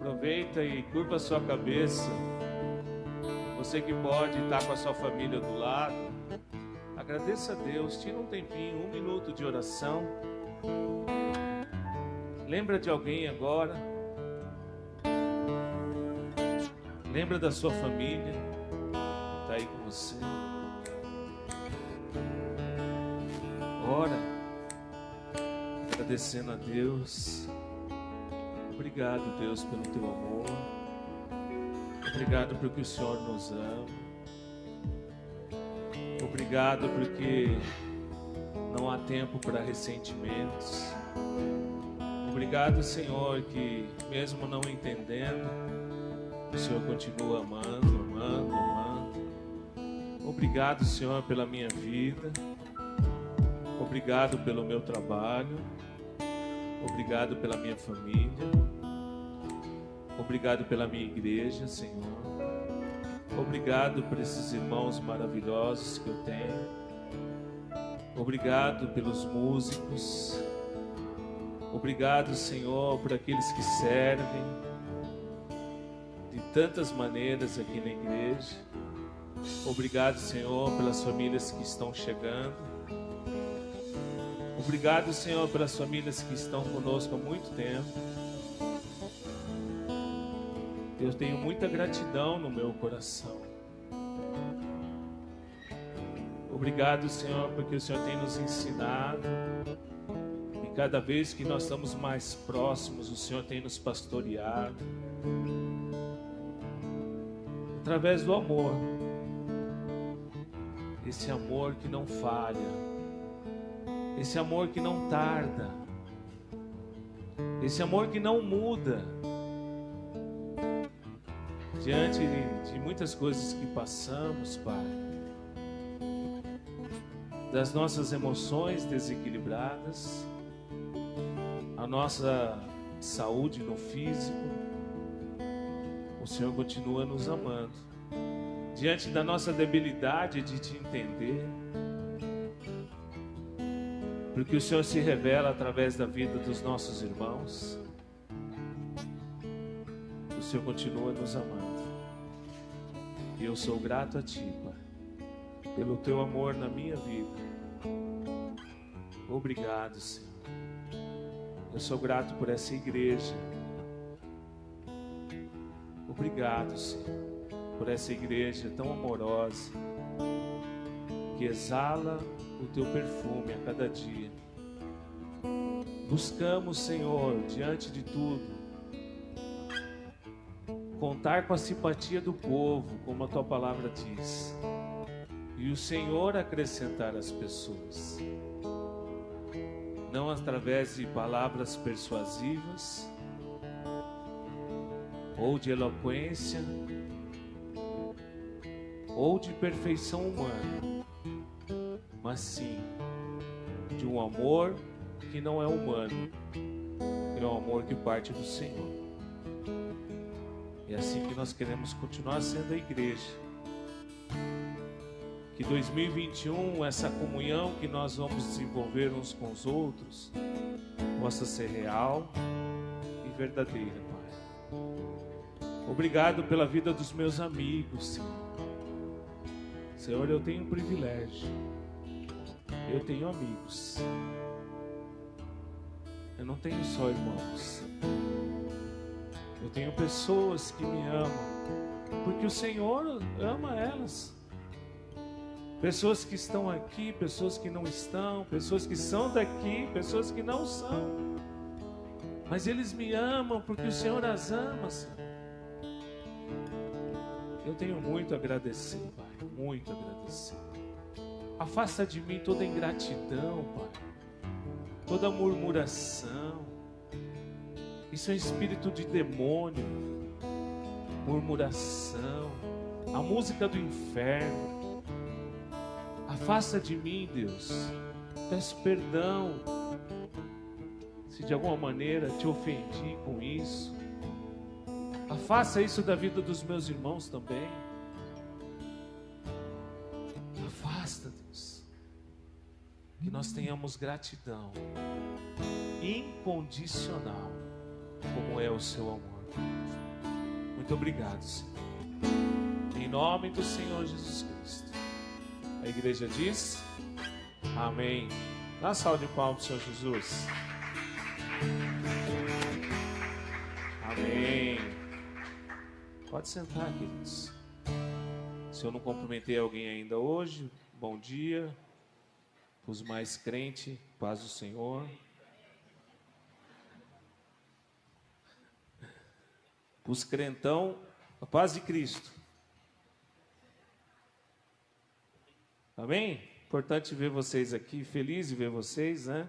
Aproveita e curva a sua cabeça. Você que pode estar com a sua família do lado, agradeça a Deus. Tira um tempinho, 1 minuto de oração. Lembra de alguém agora. Lembra da sua família que está aí com você. Ora, agradecendo a Deus. Obrigado, Deus, pelo teu amor. Obrigado porque o Senhor nos ama. Obrigado porque não há tempo para ressentimentos. Obrigado, Senhor, que mesmo não entendendo, o Senhor continua amando, amando, amando. Obrigado, Senhor, pela minha vida. Obrigado pelo meu trabalho. Obrigado pela minha família. Obrigado pela minha igreja, Senhor. Obrigado por esses irmãos maravilhosos que eu tenho. Obrigado pelos músicos. Obrigado, Senhor, por aqueles que servem de tantas maneiras aqui na igreja. Obrigado, Senhor, pelas famílias que estão chegando. Obrigado, Senhor, pelas famílias que estão conosco há muito tempo. Eu tenho muita gratidão no meu coração. Obrigado, Senhor, porque o Senhor tem nos ensinado. E cada vez que nós estamos mais próximos, o Senhor tem nos pastoreado. Através do amor. Esse amor que não falha. Esse amor que não tarda. Esse amor que não muda. Diante de muitas coisas que passamos, Pai, das nossas emoções desequilibradas, a nossa saúde no físico, o Senhor continua nos amando. Diante da nossa debilidade de te entender, porque o Senhor se revela através da vida dos nossos irmãos, o Senhor continua nos amando. E eu sou grato a Ti, Pai, pelo Teu amor na minha vida. Obrigado, Senhor. Eu sou grato por essa igreja. Obrigado, Senhor, por essa igreja tão amorosa, que exala o Teu perfume a cada dia. Buscamos, Senhor, diante de tudo, contar com a simpatia do povo, como a Tua palavra diz, e o Senhor acrescentar as pessoas, não através de palavras persuasivas ou de eloquência ou de perfeição humana, mas sim de um amor que não é humano, é um amor que parte do Senhor. É assim que nós queremos continuar sendo a igreja. Que 2021, essa comunhão que nós vamos desenvolver uns com os outros, possa ser real e verdadeira, Pai. Obrigado pela vida dos meus amigos, Senhor. Senhor, eu tenho um privilégio. Eu tenho amigos. Eu não tenho só irmãos. Eu tenho pessoas que me amam, porque o Senhor ama elas. Pessoas que estão aqui, pessoas que não estão, pessoas que são daqui, pessoas que não são. Mas eles me amam porque o Senhor as ama, Senhor. Eu tenho muito a agradecer, Pai, muito a agradecer. Afasta de mim toda ingratidão, Pai, toda murmuração. Isso é um espírito de demônio, murmuração, a música do inferno. Afasta de mim, Deus. Peço perdão se de alguma maneira te ofendi com isso. Afasta isso da vida dos meus irmãos também. Afasta, Deus. Que nós tenhamos gratidão incondicional, como é o seu amor. Muito obrigado, Senhor. Em nome do Senhor Jesus Cristo. A igreja diz: amém. Dá uma salva de palmas, Senhor Jesus. Amém. Pode sentar, queridos. Se eu não cumprimentei alguém ainda hoje, bom dia. Para os mais crentes, paz do Senhor. Para os crentão, a paz de Cristo. Amém? Importante ver vocês aqui, feliz de ver vocês, né?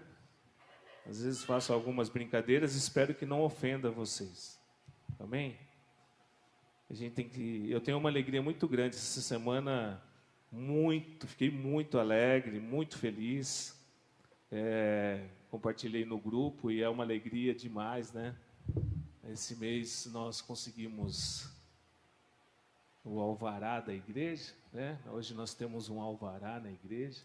Às vezes faço algumas brincadeiras, espero que não ofenda vocês. Amém? Eu tenho uma alegria muito grande essa semana, fiquei muito alegre, muito feliz. Compartilhei no grupo e é uma alegria demais, né? Esse mês nós conseguimos o alvará da igreja, né? Hoje nós temos um alvará na igreja.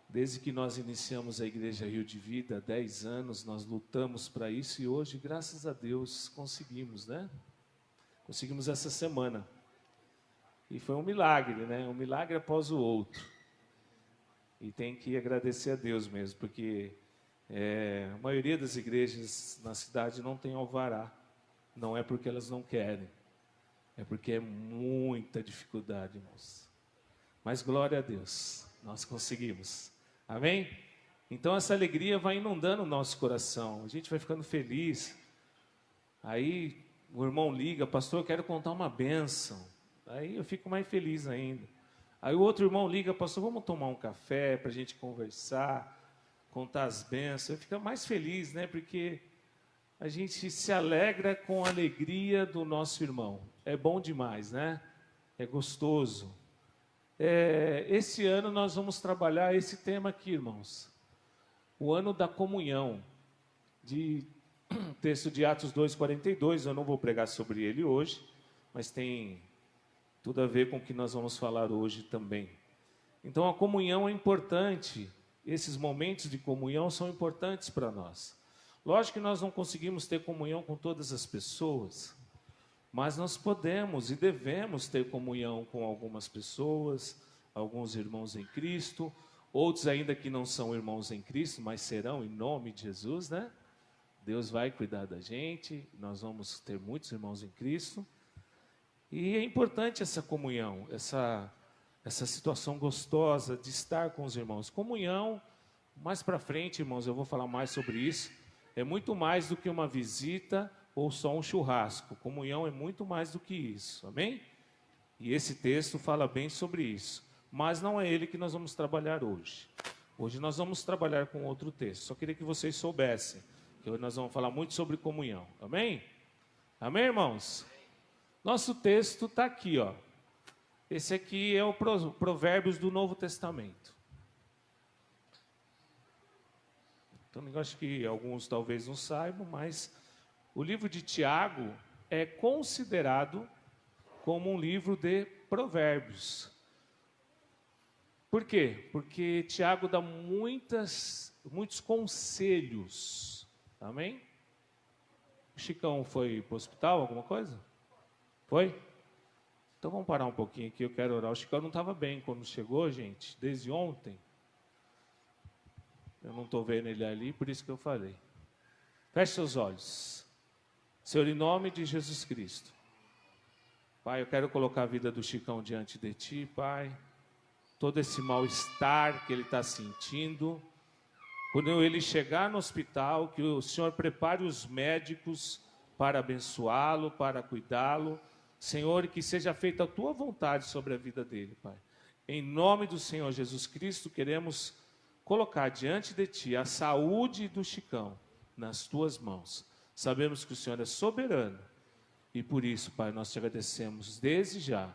Desde que nós iniciamos a Igreja Rio de Vida, há 10 anos, nós lutamos para isso e hoje, graças a Deus, conseguimos, né? Conseguimos essa semana. E foi um milagre, né? Um milagre após o outro. E tem que agradecer a Deus mesmo, porque a maioria das igrejas na cidade não tem alvará. Não é porque elas não querem, é porque é muita dificuldade, irmãos. Mas glória a Deus, nós conseguimos. Amém? Então essa alegria vai inundando o nosso coração, a gente vai ficando feliz. Aí o irmão liga: pastor, eu quero contar uma bênção. Aí eu fico mais feliz ainda. Aí o outro irmão liga: pastor, vamos tomar um café para a gente conversar, contar as bênçãos. Eu fico mais feliz, né? Porque a gente se alegra com a alegria do nosso irmão. É bom demais, né? É gostoso. Esse ano nós vamos trabalhar esse tema aqui, irmãos. O ano da comunhão. Texto de Atos 2:42. Eu não vou pregar sobre ele hoje, mas tem tudo a ver com o que nós vamos falar hoje também. Então a comunhão é importante. Esses momentos de comunhão são importantes para nós. Lógico que nós não conseguimos ter comunhão com todas as pessoas, mas nós podemos e devemos ter comunhão com algumas pessoas, alguns irmãos em Cristo, outros ainda que não são irmãos em Cristo, mas serão em nome de Jesus, né? Deus vai cuidar da gente, nós vamos ter muitos irmãos em Cristo. E é importante essa comunhão, essa situação gostosa de estar com os irmãos. Comunhão, mais para frente, irmãos, eu vou falar mais sobre isso, é muito mais do que uma visita ou só um churrasco. Comunhão é muito mais do que isso, amém? E esse texto fala bem sobre isso, mas não é ele que nós vamos trabalhar hoje. Hoje nós vamos trabalhar com outro texto, só queria que vocês soubessem, que hoje nós vamos falar muito sobre comunhão, amém? Amém, irmãos? Nosso texto está aqui, ó. Esse aqui é o Provérbios do Novo Testamento. Então, eu acho que alguns talvez não saibam, mas o livro de Tiago é considerado como um livro de provérbios. Por quê? Porque Tiago dá muitos conselhos. Amém? O Chicão foi para o hospital, alguma coisa? Foi? Então vamos parar um pouquinho aqui, eu quero orar. O Chicão não estava bem quando chegou, gente, desde ontem. Eu não estou vendo ele ali, por isso que eu falei. Feche seus olhos. Senhor, em nome de Jesus Cristo. Pai, eu quero colocar a vida do Chicão diante de Ti, Pai. Todo esse mal-estar que ele está sentindo. Quando ele chegar no hospital, que o Senhor prepare os médicos para abençoá-lo, para cuidá-lo. Senhor, que seja feita a Tua vontade sobre a vida dele, Pai. Em nome do Senhor Jesus Cristo, queremos colocar diante de Ti a saúde do Chicão nas Tuas mãos. Sabemos que o Senhor é soberano e por isso, Pai, nós Te agradecemos desde já,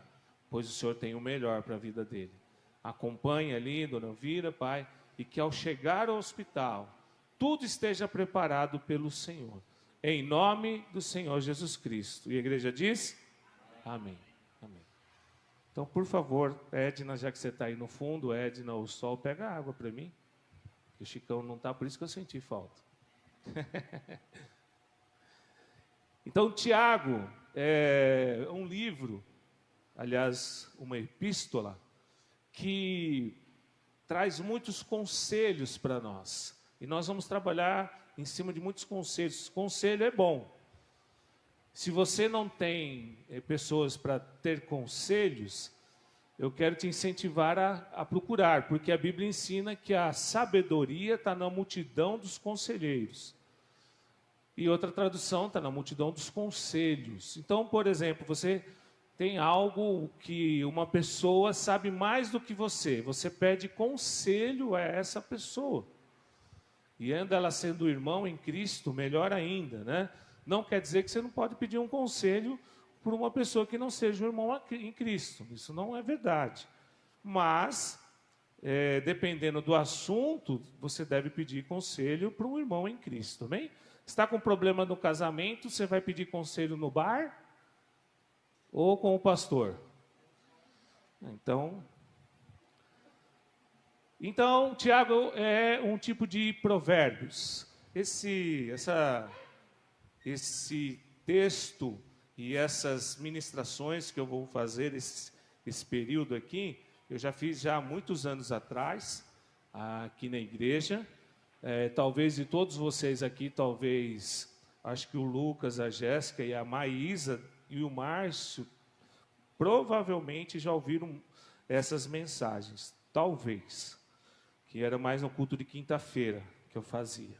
pois o Senhor tem o melhor para a vida dele. Acompanhe ali, Dona Elvira, Pai, e que ao chegar ao hospital, tudo esteja preparado pelo Senhor. Em nome do Senhor Jesus Cristo. E a igreja diz? Amém. Amém. Então, por favor, Edna, já que você está aí no fundo, Edna, o sol, pega água para mim. O Chicão não está, por isso que eu senti falta. Então, Tiago é um livro, aliás, uma epístola, que traz muitos conselhos para nós. E nós vamos trabalhar em cima de muitos conselhos. Conselho é bom. Se você não tem pessoas para ter conselhos, eu quero te incentivar a procurar, porque a Bíblia ensina que a sabedoria está na multidão dos conselheiros. E outra tradução está na multidão dos conselhos. Então, por exemplo, você tem algo que uma pessoa sabe mais do que você. Você pede conselho a essa pessoa. E anda ela sendo irmão em Cristo, melhor ainda, né? Não quer dizer que você não pode pedir um conselho por uma pessoa que não seja um irmão em Cristo. Isso não é verdade. Mas, dependendo do assunto, você deve pedir conselho para um irmão em Cristo, amém? Está com problema no casamento, você vai pedir conselho no bar ou com o pastor? Então, Tiago é um tipo de provérbios. Esse texto e essas ministrações que eu vou fazer esse período aqui, eu já fiz há muitos anos atrás, aqui na igreja. Talvez de todos vocês aqui, acho que o Lucas, a Jéssica e a Maísa e o Márcio, provavelmente já ouviram essas mensagens, talvez, que era mais no culto de quinta-feira que eu fazia.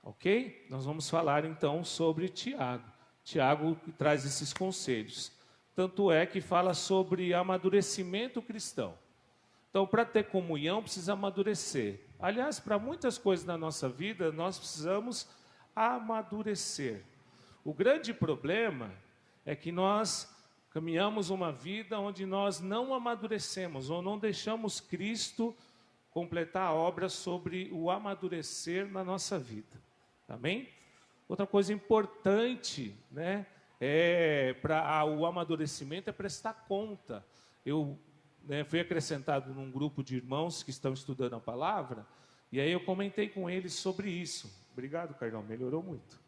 Ok? Nós vamos falar então sobre Tiago. Tiago traz esses conselhos. Tanto é que fala sobre amadurecimento cristão. Então, para ter comunhão, precisa amadurecer. Aliás, para muitas coisas na nossa vida, nós precisamos amadurecer. O grande problema é que nós caminhamos uma vida onde nós não amadurecemos, ou não deixamos Cristo completar a obra sobre o amadurecer na nossa vida. Amém? Outra coisa importante, né, para o amadurecimento é prestar conta. Eu fui acrescentado num grupo de irmãos que estão estudando a palavra, e aí eu comentei com eles sobre isso. Obrigado, Carlão, melhorou muito.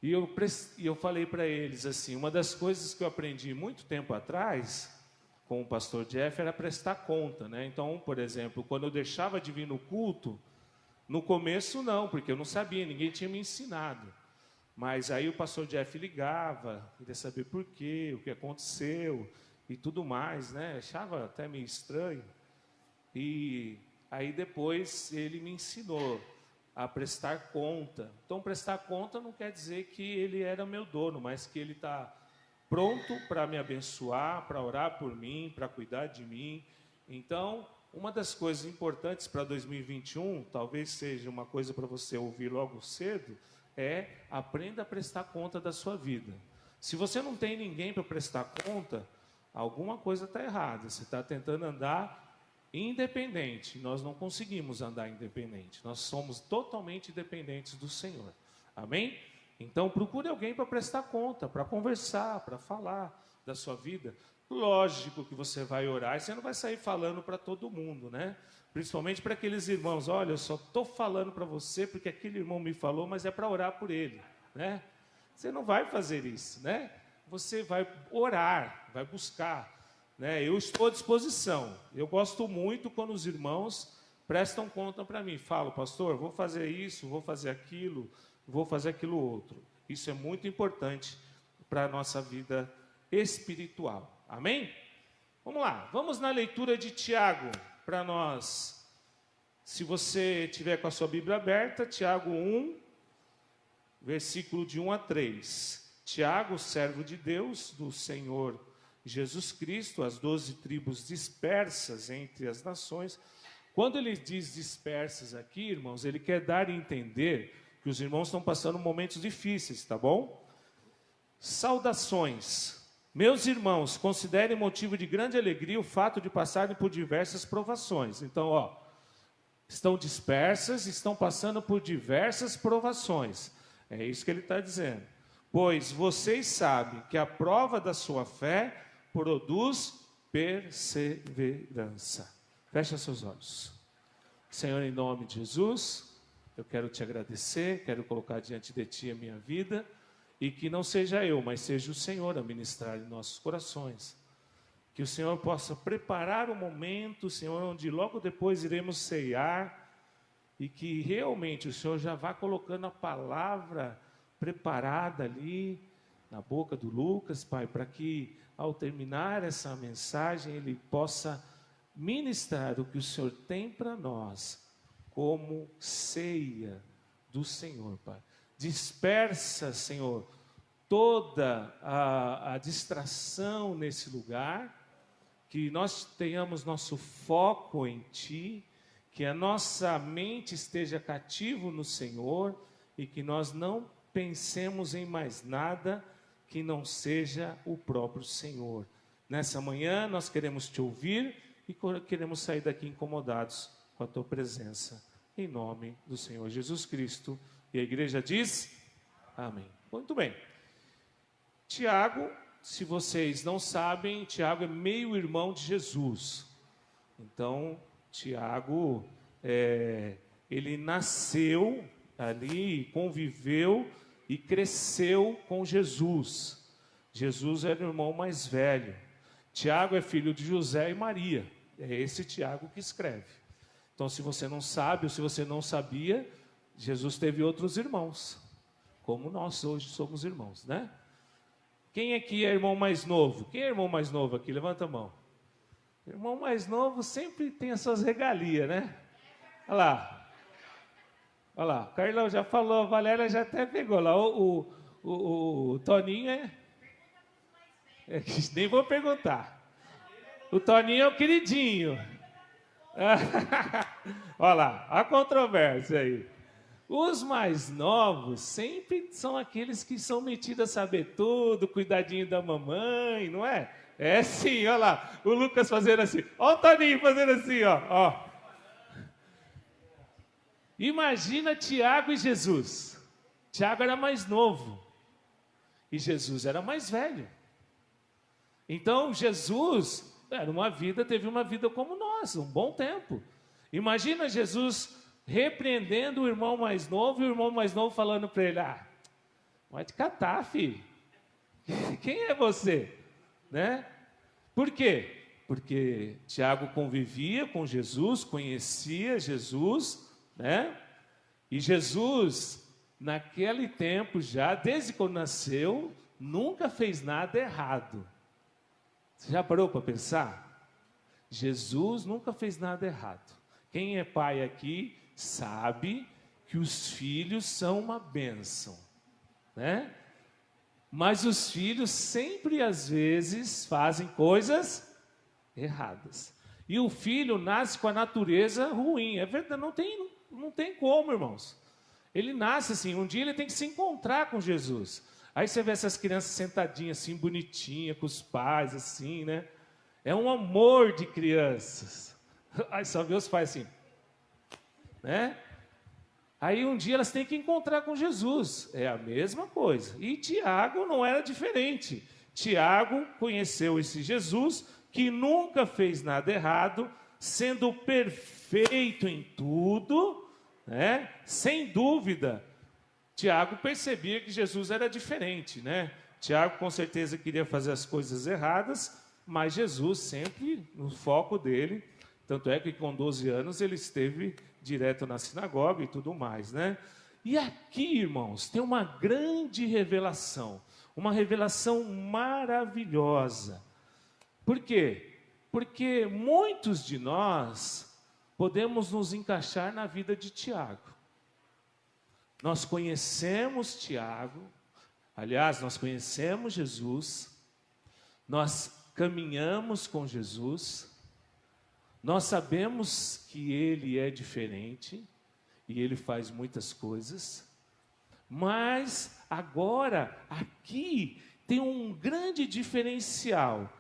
E eu falei para eles assim, uma das coisas que eu aprendi muito tempo atrás com o pastor Jeff era prestar conta, né? Então, por exemplo, quando eu deixava de vir no culto, no começo não, porque eu não sabia, ninguém tinha me ensinado. Mas aí o pastor Jeff ligava, queria saber por quê, o que aconteceu e tudo mais, né? Achava até meio estranho. E aí depois ele me ensinou a prestar conta. Então, prestar conta não quer dizer que ele era meu dono, mas que ele está pronto para me abençoar, para orar por mim, para cuidar de mim. Então, uma das coisas importantes para 2021, talvez seja uma coisa para você ouvir logo cedo, aprenda a prestar conta da sua vida. Se você não tem ninguém para prestar conta, alguma coisa está errada. Você está tentando andar independente. Nós não conseguimos andar independente. Nós somos totalmente dependentes do Senhor. Amém? Então, procure alguém para prestar conta, para conversar, para falar da sua vida. Lógico que você vai orar e você não vai sair falando para todo mundo, né? Principalmente para aqueles irmãos. Olha, eu só estou falando para você porque aquele irmão me falou, mas é para orar por ele, né? Você não vai fazer isso, né? Você vai orar, vai buscar, né? Eu estou à disposição. Eu gosto muito quando os irmãos prestam conta para mim. Falo, pastor, vou fazer isso, vou fazer aquilo outro. Isso é muito importante para a nossa vida espiritual. Amém? Vamos lá, vamos na leitura de Tiago para nós. Se você tiver com a sua Bíblia aberta, Tiago 1, versículo de 1 a 3. Tiago, servo de Deus, do Senhor Jesus Cristo, as 12 tribos dispersas entre as nações. Quando ele diz dispersas aqui, irmãos, ele quer dar a entender que os irmãos estão passando momentos difíceis, tá bom? Saudações. Meus irmãos, considerem motivo de grande alegria o fato de passarem por diversas provações. Então, estão dispersas, estão passando por diversas provações. É isso que ele está dizendo. Pois vocês sabem que a prova da sua fé produz perseverança. Fecha seus olhos. Senhor, em nome de Jesus, eu quero te agradecer, quero colocar diante de ti a minha vida e que não seja eu, mas seja o Senhor a ministrar em nossos corações. Que o Senhor possa preparar o momento, Senhor, onde logo depois iremos ceiar, e que realmente o Senhor já vá colocando a palavra preparada ali na boca do Lucas, Pai, para que ao terminar essa mensagem ele possa ministrar o que o Senhor tem para nós como ceia do Senhor, Pai. Dispersa, Senhor, toda a distração nesse lugar, que nós tenhamos nosso foco em Ti, que a nossa mente esteja cativo no Senhor e que nós não pensemos em mais nada que não seja o próprio Senhor. Nessa manhã nós queremos Te ouvir e queremos sair daqui incomodados com a Tua presença. Em nome do Senhor Jesus Cristo. E a igreja diz, amém. Muito bem. Tiago, se vocês não sabem, Tiago é meio-irmão de Jesus. Então, Tiago, ele nasceu ali, conviveu e cresceu com Jesus. Jesus era o irmão mais velho. Tiago é filho de José e Maria. É esse Tiago que escreve. Então, se você não sabe ou se você não sabia, Jesus teve outros irmãos, como nós hoje somos irmãos, né? Quem aqui é irmão mais novo? Quem é irmão mais novo aqui? Levanta a mão. Irmão mais novo sempre tem as suas regalias, né? Olha lá. Olha lá. O Carlão já falou, a Valéria já até pegou lá. O Toninho nem vou perguntar. O Toninho é o queridinho. Olha lá, a controvérsia aí. Os mais novos sempre são aqueles que são metidos a saber tudo, cuidadinho da mamãe, não é? É sim, olha lá, o Lucas fazendo assim, olha o Toninho fazendo assim, ó. Imagina Tiago e Jesus. Tiago era mais novo e Jesus era mais velho. Então Jesus teve uma vida como nós, um bom tempo. Imagina Jesus repreendendo o irmão mais novo e o irmão mais novo falando para ele, vai te catar, filho. Quem é você? Né? Por quê? Porque Tiago convivia com Jesus, conhecia Jesus, né? E Jesus, naquele tempo já, desde quando nasceu, nunca fez nada errado. Você já parou para pensar? Jesus nunca fez nada errado. Quem é pai aqui sabe que os filhos são uma bênção, né? Mas os filhos sempre, às vezes, fazem coisas erradas. E o filho nasce com a natureza ruim. É verdade, não tem como, irmãos. Ele nasce assim, um dia ele tem que se encontrar com Jesus. Aí você vê essas crianças sentadinhas assim, bonitinhas, com os pais, assim, né? É um amor de crianças. Aí só vê os pais assim, né? Aí um dia elas têm que encontrar com Jesus. É a mesma coisa. E Tiago não era diferente. Tiago conheceu esse Jesus que nunca fez nada errado, sendo perfeito em tudo, né? Sem dúvida. Tiago percebia que Jesus era diferente, né? Tiago com certeza queria fazer as coisas erradas, mas Jesus sempre no foco dele. Tanto é que com 12 anos ele esteve direto na sinagoga e tudo mais, né? E aqui, irmãos, tem uma grande revelação, uma revelação maravilhosa. Por quê? Porque muitos de nós podemos nos encaixar na vida de Tiago. Nós conhecemos Tiago, aliás, nós conhecemos Jesus, nós caminhamos com Jesus, nós sabemos que ele é diferente e ele faz muitas coisas, mas agora aqui tem um grande diferencial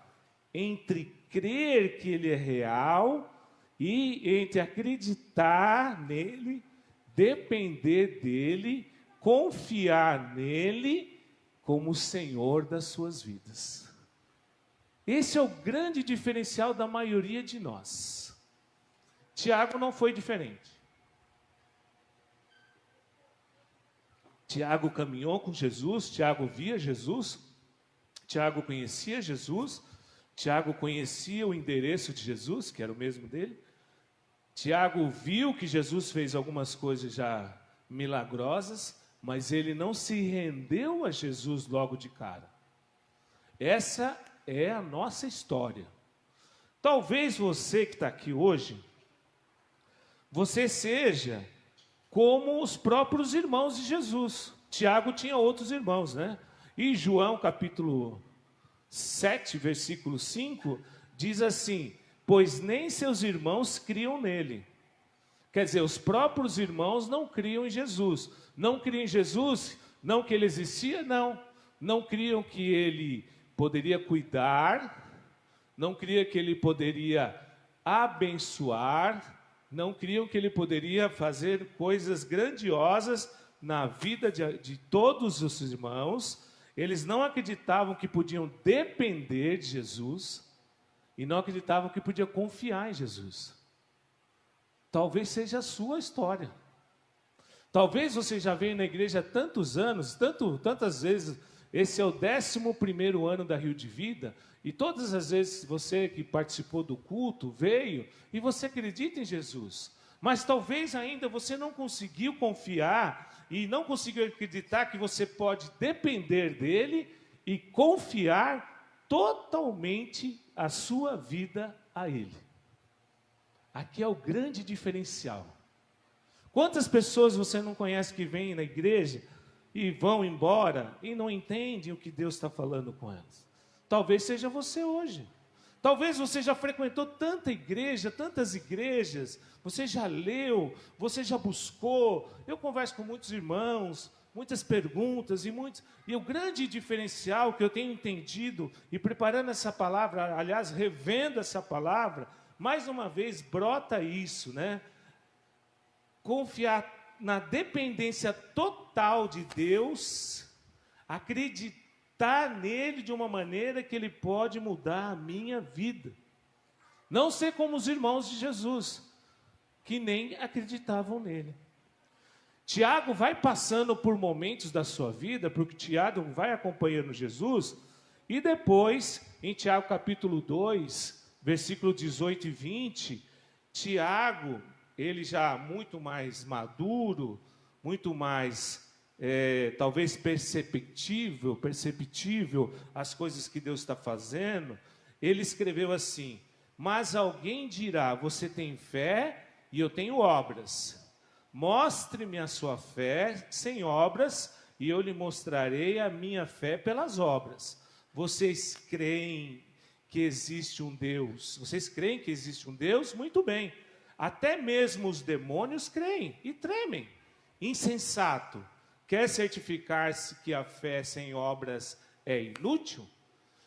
entre crer que ele é real e entre acreditar nele, depender dele, confiar nele como o Senhor das suas vidas. Esse é o grande diferencial da maioria de nós. Tiago não foi diferente. Tiago caminhou com Jesus, Tiago via Jesus, Tiago conhecia Jesus, Tiago conhecia o endereço de Jesus, que era o mesmo dele. Tiago viu que Jesus fez algumas coisas já milagrosas, mas ele não se rendeu a Jesus logo de cara. Essa é a nossa história. Talvez você que está aqui hoje, você seja como os próprios irmãos de Jesus. Tiago tinha outros irmãos, né? E João capítulo 7, versículo 5, diz assim: pois nem seus irmãos criam nele. Quer dizer, os próprios irmãos não criam em Jesus. Não criam em Jesus, não que ele existia, não. Não criam que ele poderia cuidar, não criam que ele poderia abençoar, não criam que ele poderia fazer coisas grandiosas na vida de todos os irmãos. Eles não acreditavam que podiam depender de Jesus e não acreditavam que podiam confiar em Jesus. Talvez seja a sua história. Talvez você já veio na igreja há tantos anos, tantas vezes. Esse é o 11º ano da Rio de Vida, e todas as vezes você que participou do culto veio e você acredita em Jesus. Mas talvez ainda você não conseguiu confiar e não conseguiu acreditar que você pode depender dele e confiar totalmente a sua vida a ele. Aqui é o grande diferencial. Quantas pessoas você não conhece que vêm na igreja e vão embora e não entendem o que Deus está falando com elas? Talvez seja você hoje. Talvez você já frequentou tanta igreja, tantas igrejas, você já leu, você já buscou. Eu converso com muitos irmãos, muitas perguntas e o grande diferencial que eu tenho entendido e preparando essa palavra, aliás, revendo essa palavra, mais uma vez brota isso, né? Confiar na dependência total de Deus, acreditar nele de uma maneira que ele pode mudar a minha vida. Não ser como os irmãos de Jesus, que nem acreditavam nele. Tiago vai passando por momentos da sua vida, porque Tiago vai acompanhando Jesus, e depois, em Tiago capítulo 2, versículo 18 e 20, Tiago, ele já muito mais maduro, muito mais, talvez perceptível as coisas que Deus está fazendo, ele escreveu assim: mas alguém dirá, você tem fé e eu tenho obras. Mostre-me a sua fé sem obras e eu lhe mostrarei a minha fé pelas obras. Vocês creem que existe um Deus? Vocês creem que existe um Deus? Muito bem. Até mesmo os demônios creem e tremem. Insensato. Quer certificar-se que a fé sem obras é inútil?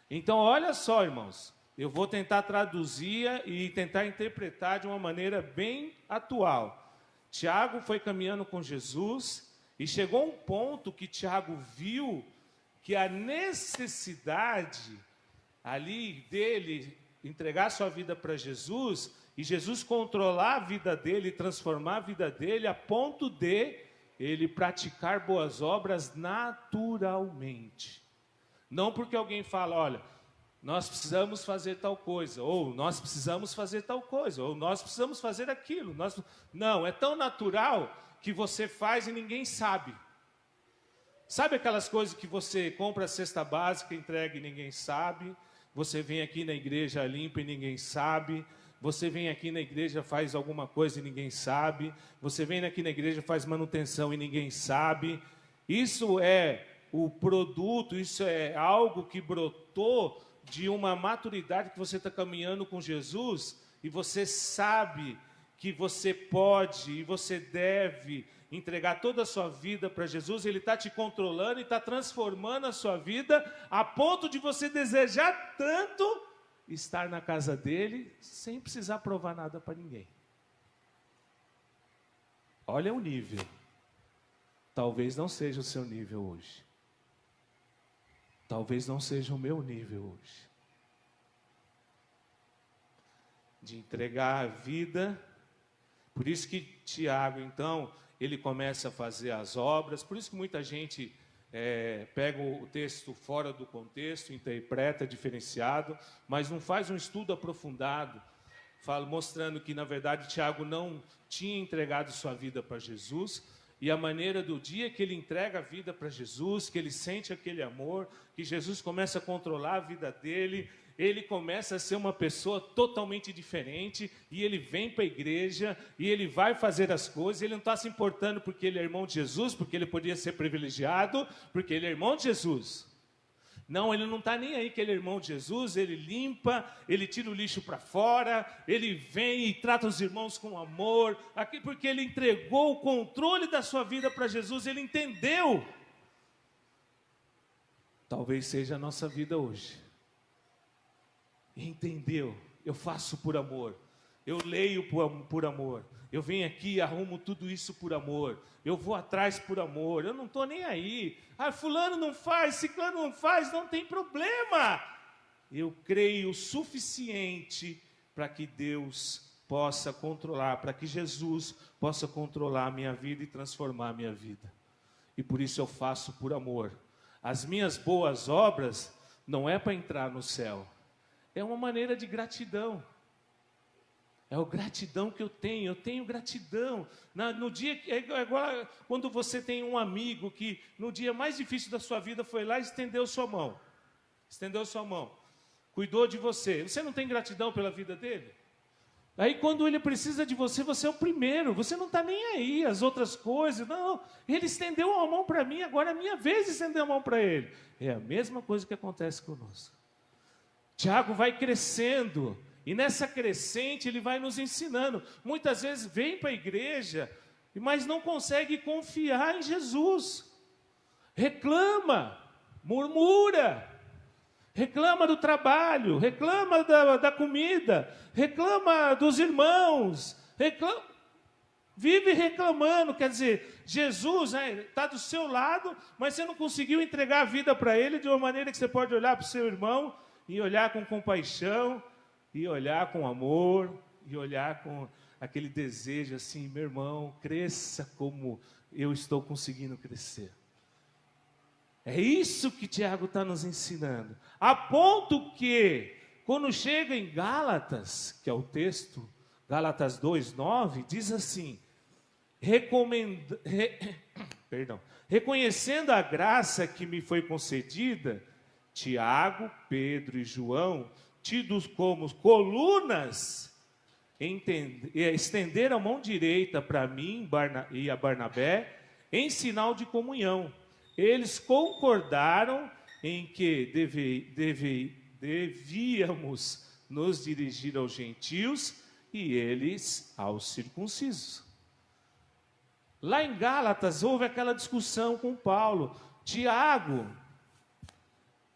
Então, olha só, irmãos. Eu vou tentar traduzir e tentar interpretar de uma maneira bem atual. Tiago foi caminhando com Jesus e chegou um ponto que Tiago viu que a necessidade ali dele entregar sua vida para Jesus e Jesus controlar a vida dele, transformar a vida dele a ponto de ele praticar boas obras naturalmente. Não porque alguém fala, olha, nós precisamos fazer tal coisa, ou nós precisamos fazer tal coisa, ou nós precisamos fazer aquilo. Não, é tão natural que você faz e ninguém sabe. Sabe aquelas coisas que você compra a cesta básica, entrega e ninguém sabe? Você vem aqui na igreja, limpa e ninguém sabe. Você vem aqui na igreja, faz alguma coisa e ninguém sabe. Você vem aqui na igreja, faz manutenção e ninguém sabe. Isso é o produto, isso é algo que brotou de uma maturidade que você está caminhando com Jesus e você sabe que você pode e você deve entregar toda a sua vida para Jesus. Ele está te controlando e está transformando a sua vida a ponto de você desejar tanto estar na casa dele sem precisar provar nada para ninguém. Olha o nível. Talvez não seja o seu nível hoje. Talvez não seja o meu nível hoje. De entregar a vida. Por isso que Tiago, então, ele começa a fazer as obras. Por isso que muita gente pega o texto fora do contexto, interpreta diferenciado, mas não faz um estudo aprofundado, mostrando que, na verdade, Tiago não tinha entregado sua vida para Jesus, e a maneira do dia que ele entrega a vida para Jesus, que ele sente aquele amor, que Jesus começa a controlar a vida dele, ele começa a ser uma pessoa totalmente diferente, e ele vem para a igreja, e ele vai fazer as coisas, ele não está se importando porque ele é irmão de Jesus, porque ele podia ser privilegiado, porque ele é irmão de Jesus. Não, ele não está nem aí que ele é irmão de Jesus, ele limpa, ele tira o lixo para fora, ele vem e trata os irmãos com amor, aqui porque ele entregou o controle da sua vida para Jesus, ele entendeu. Talvez seja a nossa vida hoje. Entendeu? Eu faço por amor, eu leio por amor, eu venho aqui e arrumo tudo isso por amor, eu vou atrás por amor, eu não estou nem aí. Fulano não faz, ciclano não faz, não tem problema. Eu creio o suficiente para que Deus possa controlar, para que Jesus possa controlar a minha vida e transformar a minha vida. E por isso eu faço por amor. As minhas boas obras não é para entrar no céu, é uma maneira de gratidão. É a gratidão que eu tenho gratidão. No dia, é igual quando você tem um amigo que no dia mais difícil da sua vida foi lá e estendeu sua mão. Cuidou de você. Você não tem gratidão pela vida dele? Aí quando ele precisa de você, você é o primeiro. Você não está nem aí, as outras coisas. Não, ele estendeu a mão para mim, agora é a minha vez de estender a mão para ele. É a mesma coisa que acontece conosco. Tiago vai crescendo. E nessa crescente ele vai nos ensinando. Muitas vezes vem para a igreja, mas não consegue confiar em Jesus. Reclama, murmura, reclama do trabalho, reclama da comida, reclama dos irmãos, vive reclamando. Quer dizer, Jesus está do seu lado, mas você não conseguiu entregar a vida para ele de uma maneira que você pode olhar para o seu irmão e olhar com compaixão, e olhar com amor, e olhar com aquele desejo assim: meu irmão, cresça como eu estou conseguindo crescer. É isso que Tiago está nos ensinando. A ponto que, quando chega em Gálatas, que é o texto, Gálatas 2:9, diz assim: reconhecendo a graça que me foi concedida, Tiago, Pedro e João, tidos como colunas, estenderam a mão direita para mim e a Barnabé em sinal de comunhão. Eles concordaram em que devíamos nos dirigir aos gentios e eles aos circuncisos. Lá em Gálatas houve aquela discussão com Paulo. Tiago,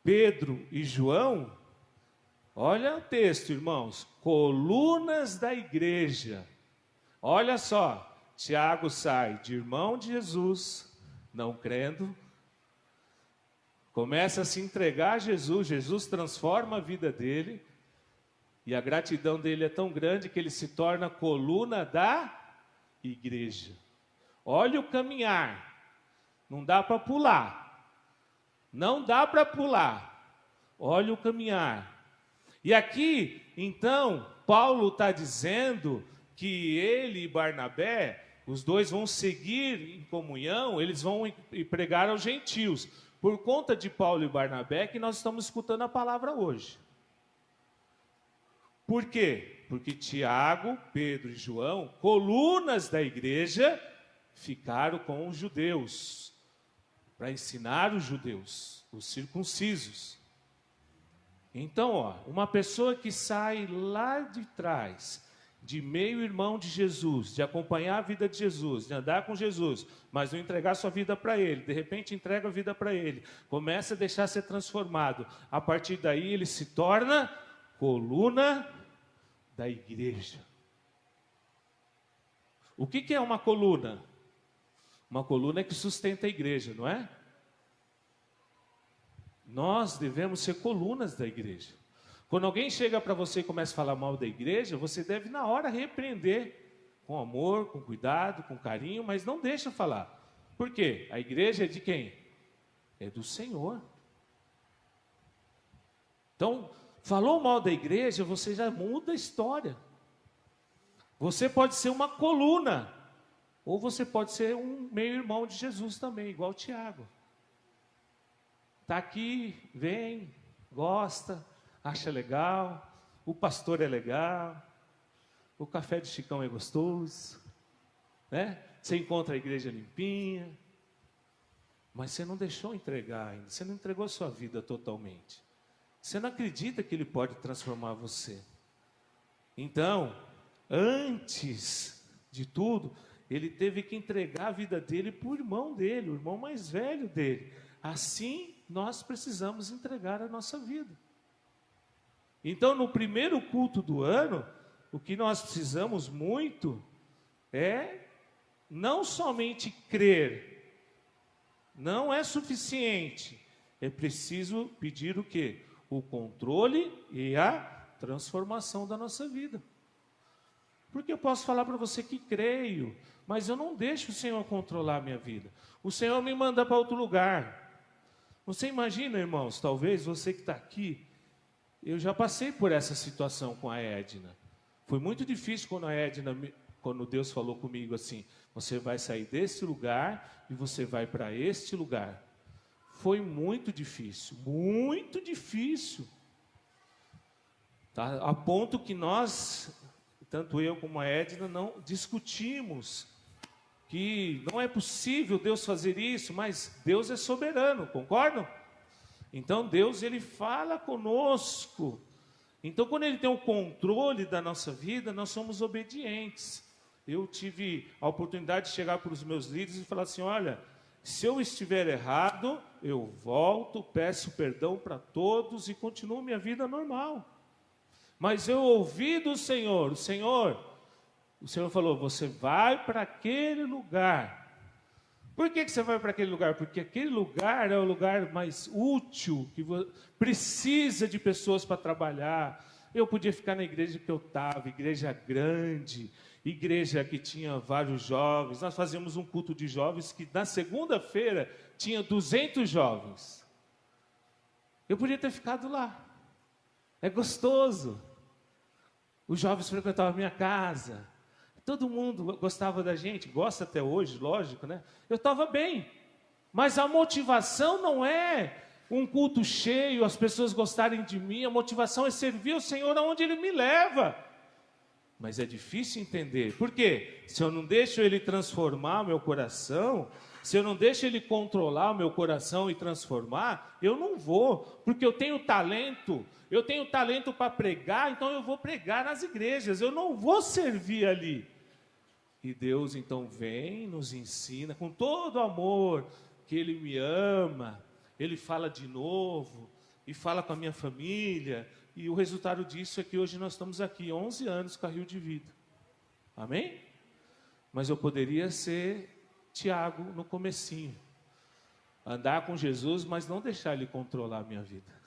Pedro e João, olha o texto, irmãos, colunas da igreja. Olha só, Tiago sai de irmão de Jesus, não crendo, começa a se entregar a Jesus, Jesus transforma a vida dele, e a gratidão dele é tão grande que ele se torna coluna da igreja. Olha o caminhar, não dá para pular, olha o caminhar. E aqui, então, Paulo está dizendo que ele e Barnabé, os dois vão seguir em comunhão, eles vão pregar aos gentios. Por conta de Paulo e Barnabé que nós estamos escutando a palavra hoje. Por quê? Porque Tiago, Pedro e João, colunas da igreja, ficaram com os judeus, para ensinar os judeus, os circuncisos. Então, uma pessoa que sai lá de trás, de meio irmão de Jesus, de acompanhar a vida de Jesus, de andar com Jesus, mas não entregar sua vida para ele, de repente entrega a vida para ele, começa a deixar ser transformado, a partir daí ele se torna coluna da igreja. O que é uma coluna? Uma coluna é que sustenta a igreja, não é? Nós devemos ser colunas da igreja. Quando alguém chega para você e começa a falar mal da igreja, você deve na hora repreender com amor, com cuidado, com carinho, mas não deixa falar. Por quê? A igreja é de quem? É do Senhor. Então, falou mal da igreja, você já muda a história. Você pode ser uma coluna, ou você pode ser um meio-irmão de Jesus também, igual o Tiago. Está aqui, vem, gosta, acha legal, o pastor é legal, o café de Chicão é gostoso, né? Você encontra a igreja limpinha, mas você não deixou entregar ainda, você não entregou a sua vida totalmente. Você não acredita que Ele pode transformar você. Então, antes de tudo, Ele teve que entregar a vida dele para o irmão dele, o irmão mais velho dele. Assim, nós precisamos entregar a nossa vida. Então, no primeiro culto do ano, o que nós precisamos muito é não somente crer, não é suficiente, é preciso pedir o quê? O controle e a transformação da nossa vida. Porque eu posso falar para você que creio, mas eu não deixo o Senhor controlar a minha vida. O Senhor me manda para outro lugar. Você imagina, irmãos, talvez você que está aqui, eu já passei por essa situação com a Edna. Foi muito difícil quando Deus falou comigo assim, você vai sair desse lugar e você vai para este lugar. Foi muito difícil, tá? A ponto que nós, tanto eu como a Edna, não discutimos que não é possível Deus fazer isso, mas Deus é soberano, concordam? Então Deus, Ele fala conosco. Então quando Ele tem o controle da nossa vida, nós somos obedientes. Eu tive a oportunidade de chegar para os meus líderes e falar assim, olha, se eu estiver errado, eu volto, peço perdão para todos e continuo minha vida normal. Mas eu ouvi do Senhor, o Senhor falou, você vai para aquele lugar. Por que você vai para aquele lugar? Porque aquele lugar é o lugar mais útil, que precisa de pessoas para trabalhar. Eu podia ficar na igreja que eu estava, igreja grande, igreja que tinha vários jovens. Nós fazíamos um culto de jovens que na segunda-feira tinha 200 jovens. Eu podia ter ficado lá. É gostoso. Os jovens frequentavam a minha casa. Todo mundo gostava da gente, gosta até hoje, lógico, né? Eu estava bem. Mas a motivação não é um culto cheio, as pessoas gostarem de mim. A motivação é servir o Senhor aonde Ele me leva. Mas é difícil entender. Por quê? Se eu não deixo Ele transformar o meu coração, se eu não deixo Ele controlar o meu coração e transformar, eu não vou. Porque eu tenho talento para pregar, então eu vou pregar nas igrejas. Eu não vou servir ali. E Deus então vem, nos ensina com todo amor, que Ele me ama. Ele fala de novo, e fala com a minha família. E o resultado disso é que hoje nós estamos aqui, 11 anos com a Rio de Vida. Amém? Mas eu poderia ser Tiago no comecinho. Andar com Jesus, mas não deixar Ele controlar a minha vida.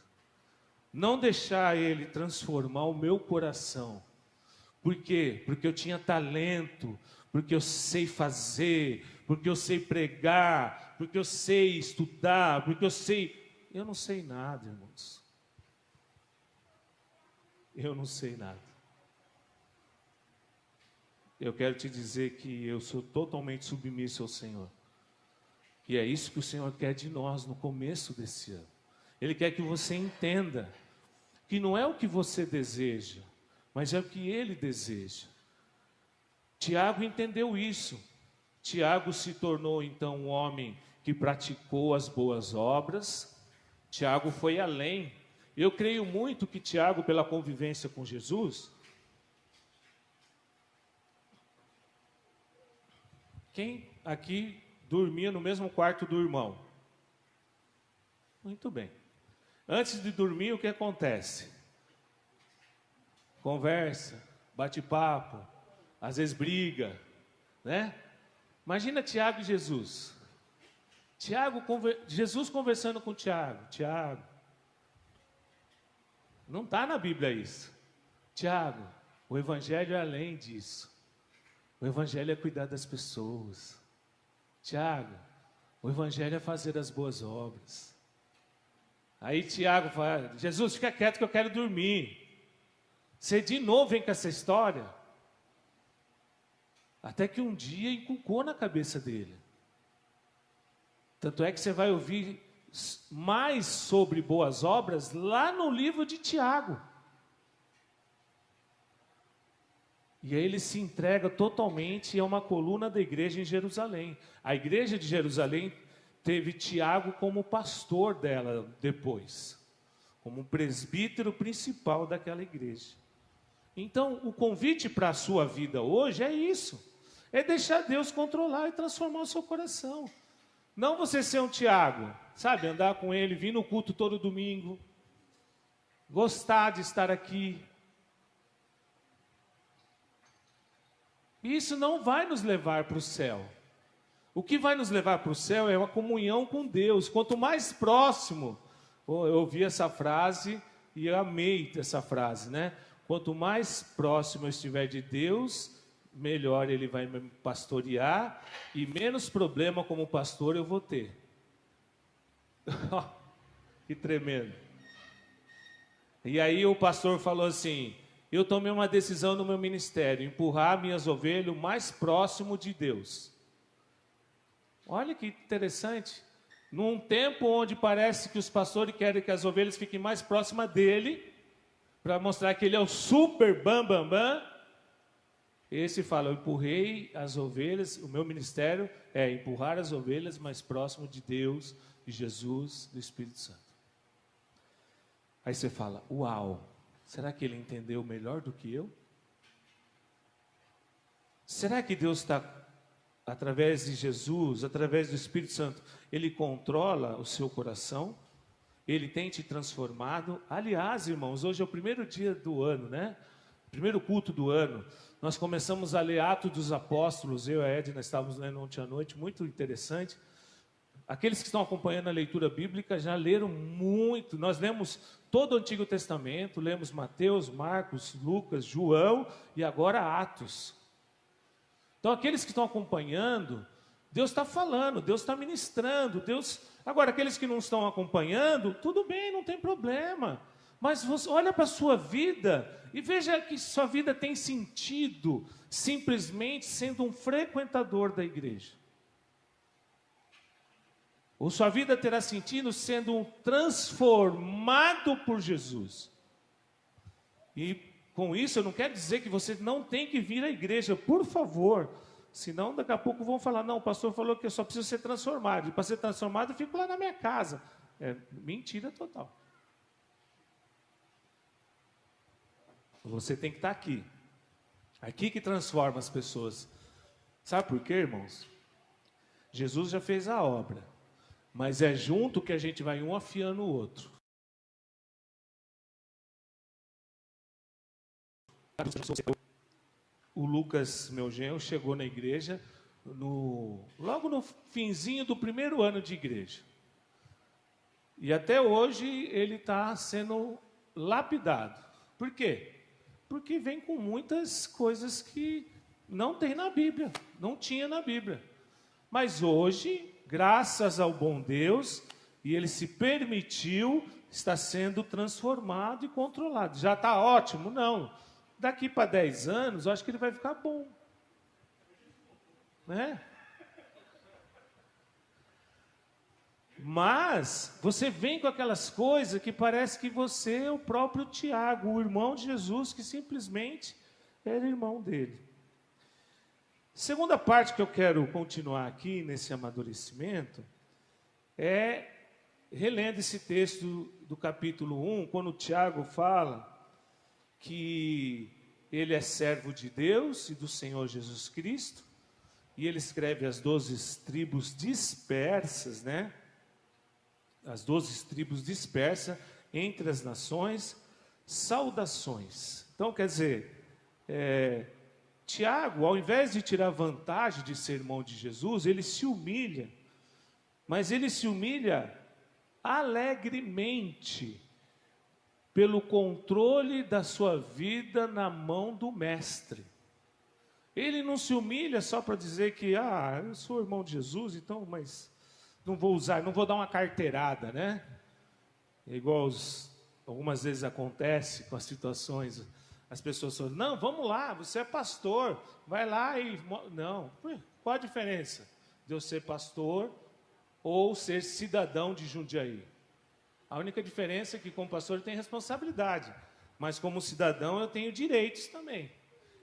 Não deixar Ele transformar o meu coração. Por quê? Porque eu tinha talento, porque eu sei fazer, porque eu sei pregar, porque eu sei estudar, porque eu sei... Eu não sei nada, irmãos. Eu não sei nada. Eu quero te dizer que eu sou totalmente submisso ao Senhor. E é isso que o Senhor quer de nós no começo desse ano. Ele quer que você entenda que não é o que você deseja, mas é o que Ele deseja. Tiago entendeu isso. Tiago se tornou então um homem que praticou as boas obras. Tiago foi além. Eu creio muito que Tiago, pela convivência com Jesus... Quem aqui dormia no mesmo quarto do irmão? Muito bem. Antes de dormir, o que acontece? Conversa, bate-papo, às vezes briga, né? Imagina Tiago e Jesus. Jesus conversando com Tiago. Tiago, não está na Bíblia isso. Tiago, o Evangelho é além disso. O evangelho é cuidar das pessoas. Tiago, o evangelho é fazer as boas obras. Aí Tiago fala, Jesus, fica quieto que eu quero dormir. Você de novo vem com essa história. Até que um dia inculcou na cabeça dele. Tanto é que você vai ouvir mais sobre boas obras lá no livro de Tiago. E aí ele se entrega totalmente a uma coluna da igreja em Jerusalém. A igreja de Jerusalém teve Tiago como pastor dela depois, como presbítero principal daquela igreja. Então, o convite para a sua vida hoje é isso. É deixar Deus controlar e transformar o seu coração. Não você ser um Tiago, sabe, andar com ele, vir no culto todo domingo, gostar de estar aqui. Isso não vai nos levar para o céu. O que vai nos levar para o céu é uma comunhão com Deus. Quanto mais próximo, eu ouvi essa frase e eu amei essa frase, né? Quanto mais próximo eu estiver de Deus, melhor Ele vai me pastorear e menos problema como pastor eu vou ter. Que tremendo. E aí o pastor falou assim, eu tomei uma decisão no meu ministério, empurrar minhas ovelhas o mais próximo de Deus. Olha que interessante. Num tempo onde parece que os pastores querem que as ovelhas fiquem mais próximas dele, para mostrar que ele é o super bam. Esse fala, eu empurrei as ovelhas, o meu ministério é empurrar as ovelhas mais próximo de Deus, de Jesus, do Espírito Santo. Aí você fala, uau, será que ele entendeu melhor do que eu? Será que Deus está, através de Jesus, através do Espírito Santo, Ele controla o seu coração? Ele tem te transformado? Aliás, irmãos, hoje é o primeiro dia do ano, né? Primeiro culto do ano. Nós começamos a ler Atos dos Apóstolos, eu e a Edna estávamos lendo ontem à noite, muito interessante. Aqueles que estão acompanhando a leitura bíblica já leram muito. Nós lemos todo o Antigo Testamento, lemos Mateus, Marcos, Lucas, João e agora Atos. Então aqueles que estão acompanhando, Deus está falando, Deus está ministrando, Deus... Agora aqueles que não estão acompanhando, tudo bem, não tem problema. Mas você olha para a sua vida e veja que sua vida tem sentido simplesmente sendo um frequentador da igreja. Ou sua vida terá sentido sendo um transformado por Jesus. E com isso eu não quero dizer que você não tem que vir à igreja, por favor. Senão daqui a pouco vão falar, não, o pastor falou que eu só preciso ser transformado. E para ser transformado eu fico lá na minha casa. É mentira total. Você tem que estar aqui. Aqui que transforma as pessoas. Sabe por quê, irmãos? Jesus já fez a obra. Mas é junto que a gente vai um afiando o outro. O Lucas, meu genro, chegou na igreja logo no finzinho do primeiro ano de igreja. E até hoje ele está sendo lapidado. Por quê? Porque vem com muitas coisas que não tem na Bíblia, não tinha na Bíblia. Mas hoje, graças ao bom Deus, e ele se permitiu, está sendo transformado e controlado. Já está ótimo? Não. Daqui para 10 anos, eu acho que ele vai ficar bom. Né? Mas você vem com aquelas coisas que parece que você é o próprio Tiago, o irmão de Jesus, que simplesmente era irmão dele. Segunda parte que eu quero continuar aqui nesse amadurecimento é relendo esse texto do capítulo 1, quando Tiago fala que ele é servo de Deus e do Senhor Jesus Cristo, e ele escreve as 12 tribos dispersas, né? As 12 tribos dispersas entre as nações, saudações. Então, quer dizer, Tiago, ao invés de tirar vantagem de ser irmão de Jesus, ele se humilha, mas ele se humilha alegremente, pelo controle da sua vida na mão do Mestre. Ele não se humilha só para dizer que, eu sou irmão de Jesus, então, mas não vou usar, não vou dar uma carteirada, né? É igual algumas vezes acontece com as situações, as pessoas falam, não, vamos lá, você é pastor, vai lá e... Não, qual a diferença de eu ser pastor ou ser cidadão de Jundiaí? A única diferença é que como pastor eu tenho responsabilidade, mas como cidadão eu tenho direitos também.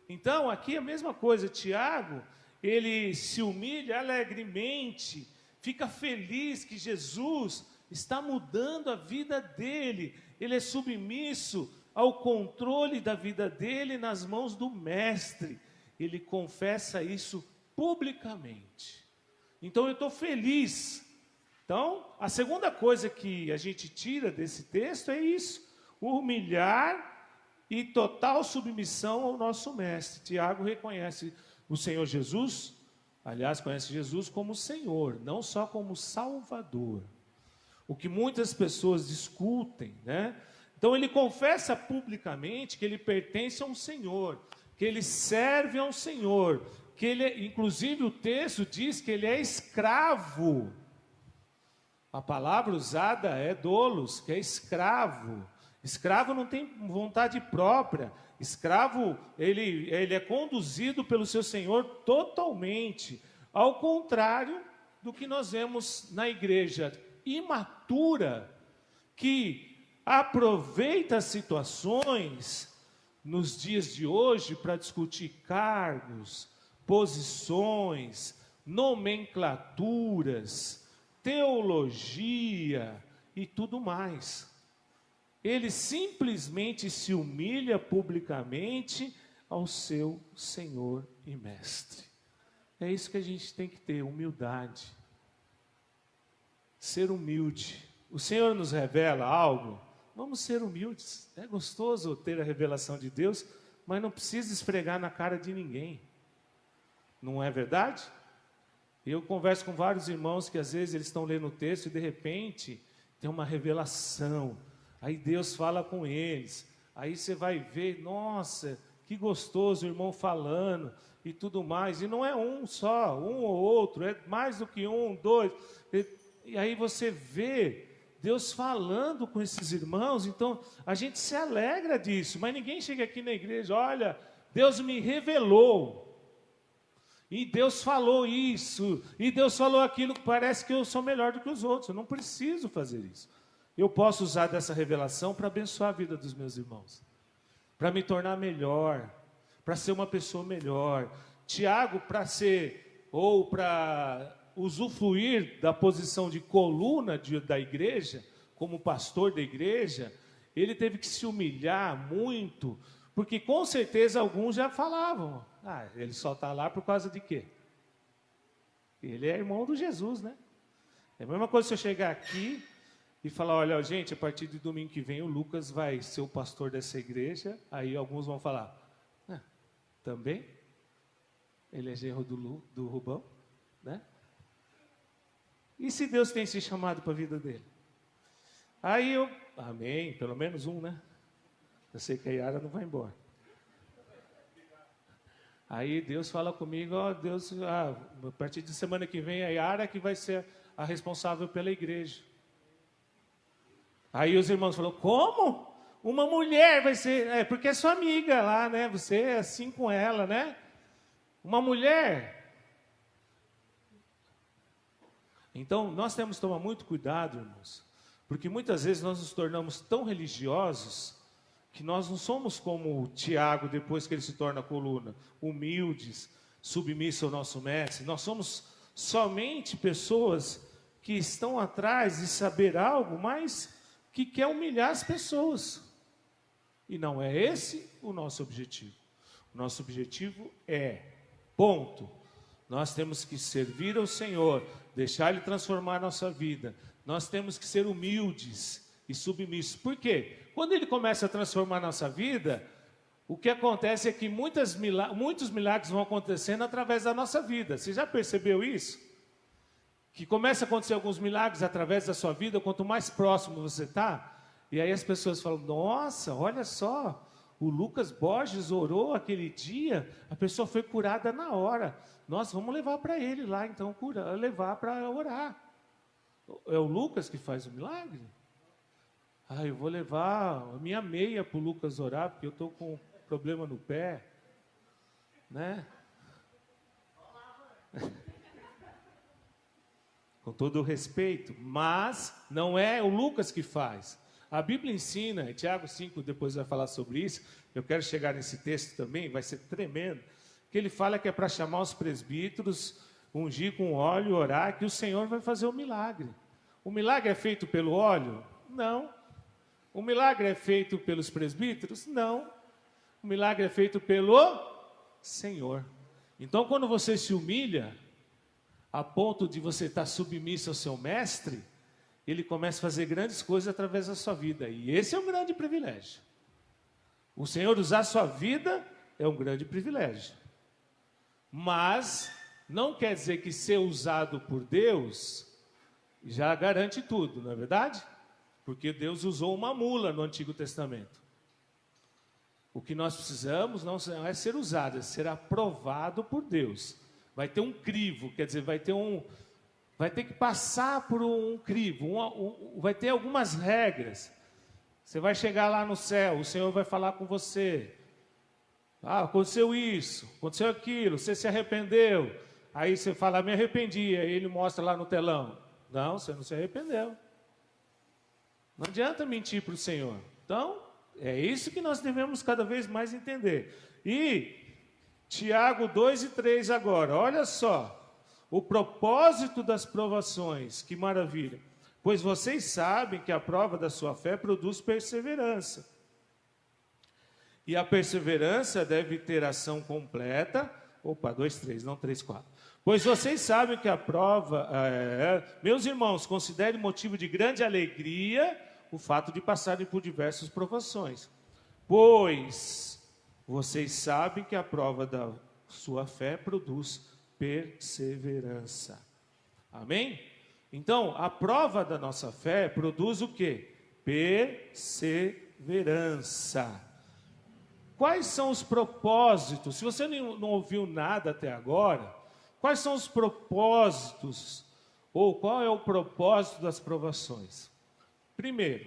Então, aqui é a mesma coisa, Tiago, ele se humilha alegremente, fica feliz que Jesus está mudando a vida dele, ele é submisso ao controle da vida dele nas mãos do mestre, ele confessa isso publicamente. Então, eu estou feliz. Então, a segunda coisa que a gente tira desse texto é isso, humilhar e total submissão ao nosso mestre. Tiago reconhece o Senhor Jesus, aliás, conhece Jesus como Senhor, não só como Salvador. O que muitas pessoas discutem, né? Então ele confessa publicamente que ele pertence a um Senhor, que ele serve a um Senhor, que ele, inclusive o texto diz que ele é escravo. A palavra usada é doulos, que é escravo. Escravo não tem vontade própria. Escravo, ele é conduzido pelo seu senhor totalmente. Ao contrário do que nós vemos na igreja imatura, que aproveita as situações nos dias de hoje para discutir cargos, posições, nomenclaturas, teologia e tudo mais. Ele simplesmente se humilha publicamente ao seu Senhor e Mestre. É isso que a gente tem que ter, humildade. Ser humilde. O Senhor nos revela algo, vamos ser humildes. É gostoso ter a revelação de Deus, mas não precisa esfregar na cara de ninguém. Não é verdade? Eu converso com vários irmãos que às vezes eles estão lendo o texto e de repente tem uma revelação. Aí Deus fala com eles, aí você vai ver, nossa, que gostoso o irmão falando e tudo mais. E não é um só, um ou outro, é mais do que um, dois. E aí você vê Deus falando com esses irmãos, então a gente se alegra disso. Mas ninguém chega aqui na igreja, olha, Deus me revelou. E Deus falou isso, e Deus falou aquilo, que parece que eu sou melhor do que os outros. Eu não preciso fazer isso. Eu posso usar dessa revelação para abençoar a vida dos meus irmãos, para me tornar melhor, para ser uma pessoa melhor. Tiago, para ser, ou para usufruir da posição de coluna da igreja, como pastor da igreja, ele teve que se humilhar muito, porque com certeza alguns já falavam, ele só está lá por causa de quê? Ele é irmão do Jesus, né? É a mesma coisa se eu chegar aqui e falar, olha, gente, a partir de domingo que vem o Lucas vai ser o pastor dessa igreja. Aí alguns vão falar, também? Ele é genro do Rubão, né? E se Deus tem se chamado para a vida dele? Aí amém, pelo menos um, né? Eu sei que a Yara não vai embora. Aí Deus fala comigo, Deus, a partir de semana que vem a Yara que vai ser a responsável pela igreja. Aí os irmãos falaram, como? Uma mulher vai ser... porque é sua amiga lá, né? Você é assim com ela, né? Uma mulher. Então, nós temos que tomar muito cuidado, irmãos. Porque muitas vezes nós nos tornamos tão religiosos que nós não somos como o Tiago, depois que ele se torna coluna. Humildes, submissos ao nosso mestre. Nós somos somente pessoas que estão atrás de saber algo, mas que quer humilhar as pessoas. E não é esse o nosso objetivo. O nosso objetivo é, ponto. Nós temos que servir ao Senhor, deixar Ele transformar a nossa vida. Nós temos que ser humildes e submissos. Por quê? Quando Ele começa a transformar a nossa vida, o que acontece é que muitos milagres vão acontecendo através da nossa vida. Você já percebeu isso? Que começa a acontecer alguns milagres através da sua vida, quanto mais próximo você está, e aí as pessoas falam, nossa, olha só, O Lucas Borges orou aquele dia, a pessoa foi curada na hora. Nós vamos levar para ele lá, então, levar para orar. É o Lucas que faz o milagre? Eu vou levar a minha meia para o Lucas orar, porque eu estou com problema no pé. Né? Com todo o respeito, mas não é o Lucas que faz. A Bíblia ensina, Tiago 5 depois vai falar sobre isso, eu quero chegar nesse texto também, vai ser tremendo, que ele fala que é para chamar os presbíteros, ungir com óleo, orar, que o Senhor vai fazer o milagre. O milagre é feito pelo óleo? Não. O milagre é feito pelos presbíteros? Não. O milagre é feito pelo Senhor. Então, quando você se humilha, a ponto de você estar submisso ao seu mestre, ele começa a fazer grandes coisas através da sua vida. E esse é um grande privilégio. O Senhor usar a sua vida é um grande privilégio. Mas não quer dizer que ser usado por Deus já garante tudo, não é verdade? Porque Deus usou uma mula no Antigo Testamento. O que nós precisamos não é ser usado, é ser aprovado por Deus. Vai ter um crivo, quer dizer, vai ter que passar por um crivo, vai ter algumas regras. Você vai chegar lá no céu, o Senhor vai falar com você. Aconteceu isso, aconteceu aquilo, você se arrependeu. Aí você fala, me arrependi, aí ele mostra lá no telão. Não, você não se arrependeu. Não adianta mentir para o Senhor. Então, é isso que nós devemos cada vez mais entender. E Tiago 2 e 3 agora, olha só. O propósito das provações, que maravilha. Pois vocês sabem que a prova da sua fé produz perseverança. E a perseverança deve ter ação completa. 2, 3, não 3, 4. Pois vocês sabem que a prova... meus irmãos, considerem motivo de grande alegria o fato de passarem por diversas provações. Pois vocês sabem que a prova da sua fé produz perseverança. Amém? Então, a prova da nossa fé produz o quê? Perseverança. Quais são os propósitos? Se você não ouviu nada até agora, quais são os propósitos? Ou qual é o propósito das provações? Primeiro,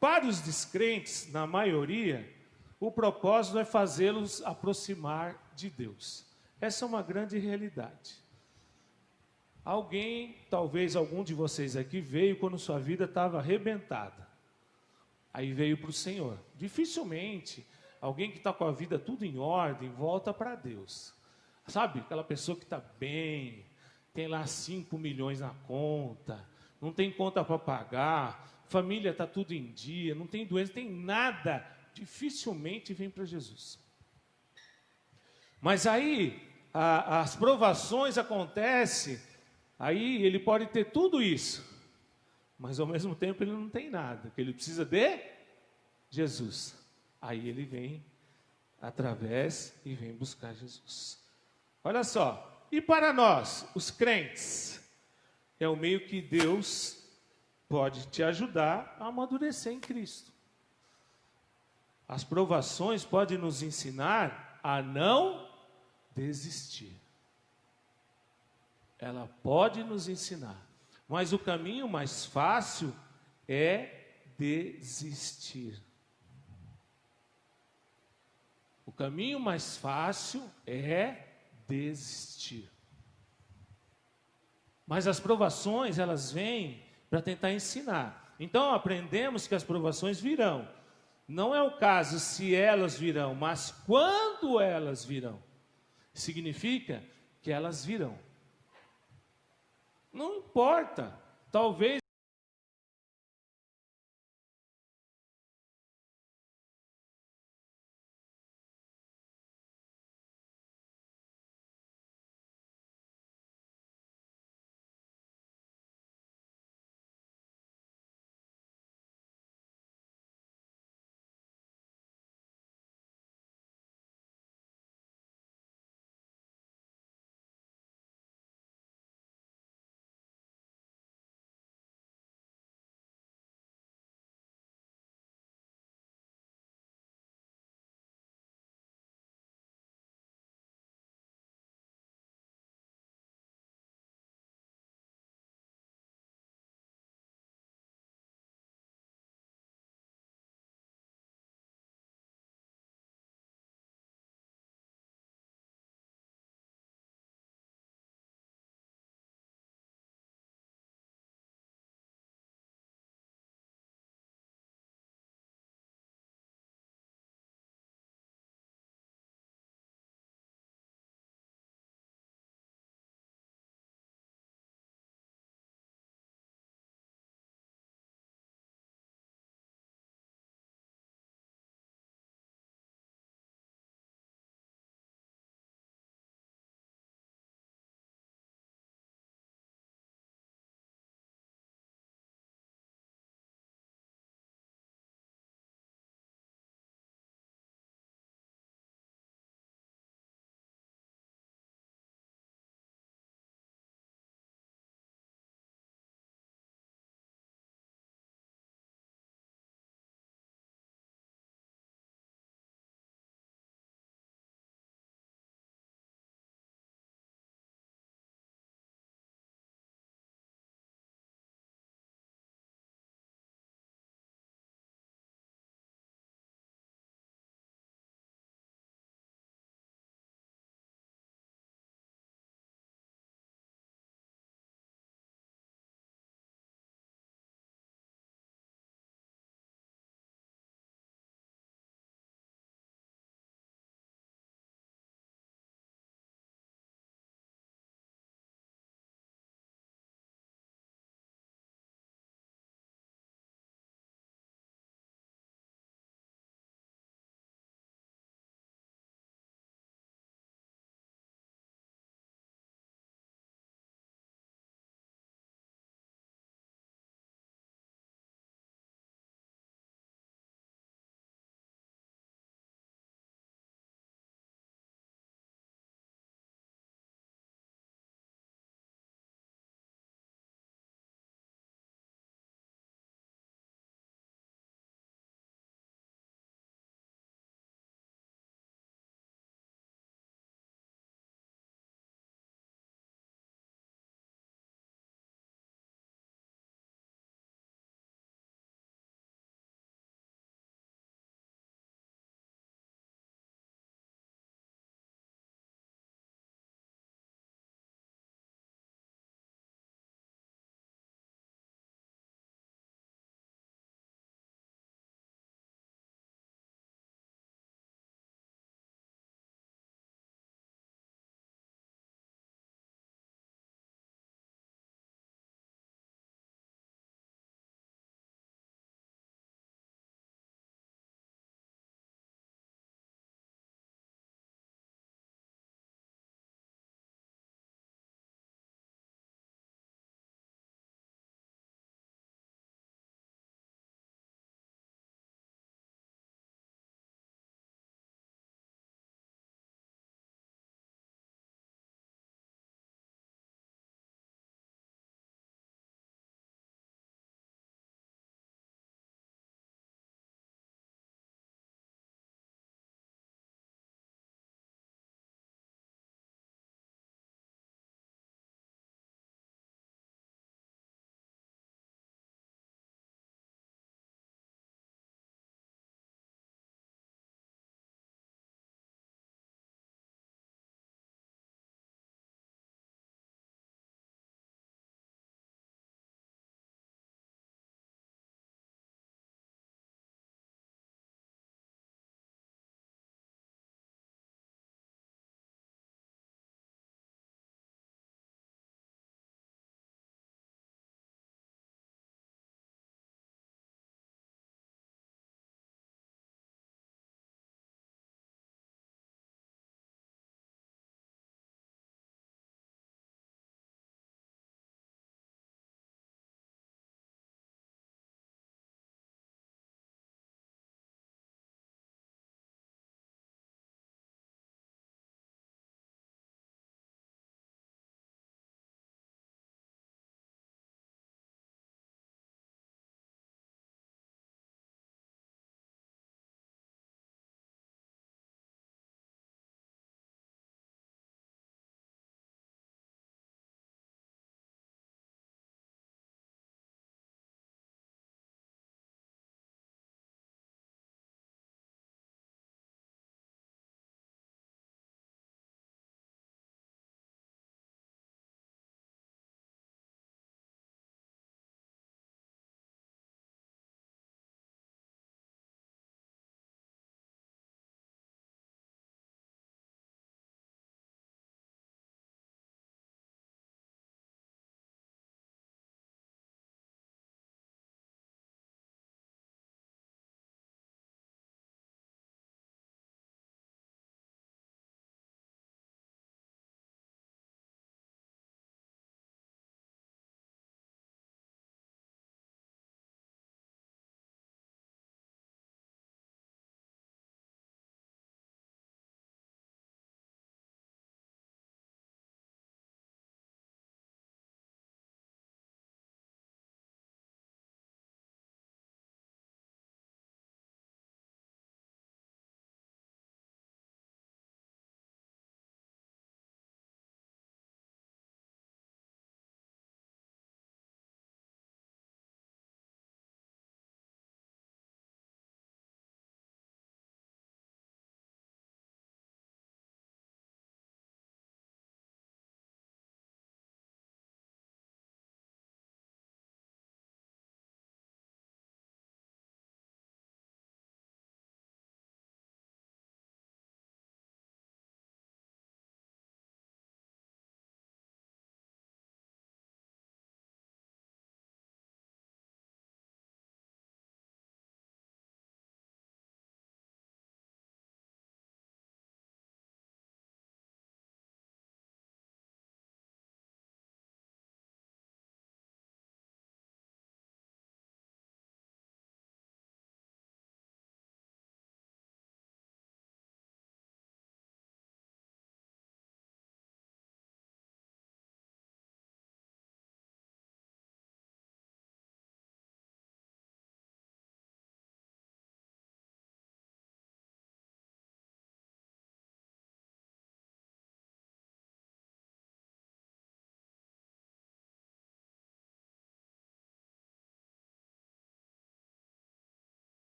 para os descrentes, na maioria, o propósito é fazê-los aproximar de Deus. Essa é uma grande realidade. Talvez algum de vocês aqui veio quando sua vida estava arrebentada. Aí veio para o Senhor. Dificilmente, alguém que está com a vida tudo em ordem, volta para Deus. Sabe, aquela pessoa que está bem, tem lá 5 milhões na conta, não tem conta para pagar, família está tudo em dia, não tem doença, não tem nada, dificilmente vem para Jesus. Mas aí, as provações acontecem, aí ele pode ter tudo isso, mas ao mesmo tempo ele não tem nada, porque ele precisa de Jesus. Aí ele vem através e vem buscar Jesus. Olha só, e para nós, os crentes, é o meio que Deus pode te ajudar a amadurecer em Cristo. As provações podem nos ensinar a não desistir. Ela pode nos ensinar, mas o caminho mais fácil é desistir. O caminho mais fácil é desistir. Mas as provações, elas vêm para tentar ensinar. Então aprendemos que as provações virão. Não é o caso se elas virão, mas quando elas virão. Significa que elas virão. Não importa, talvez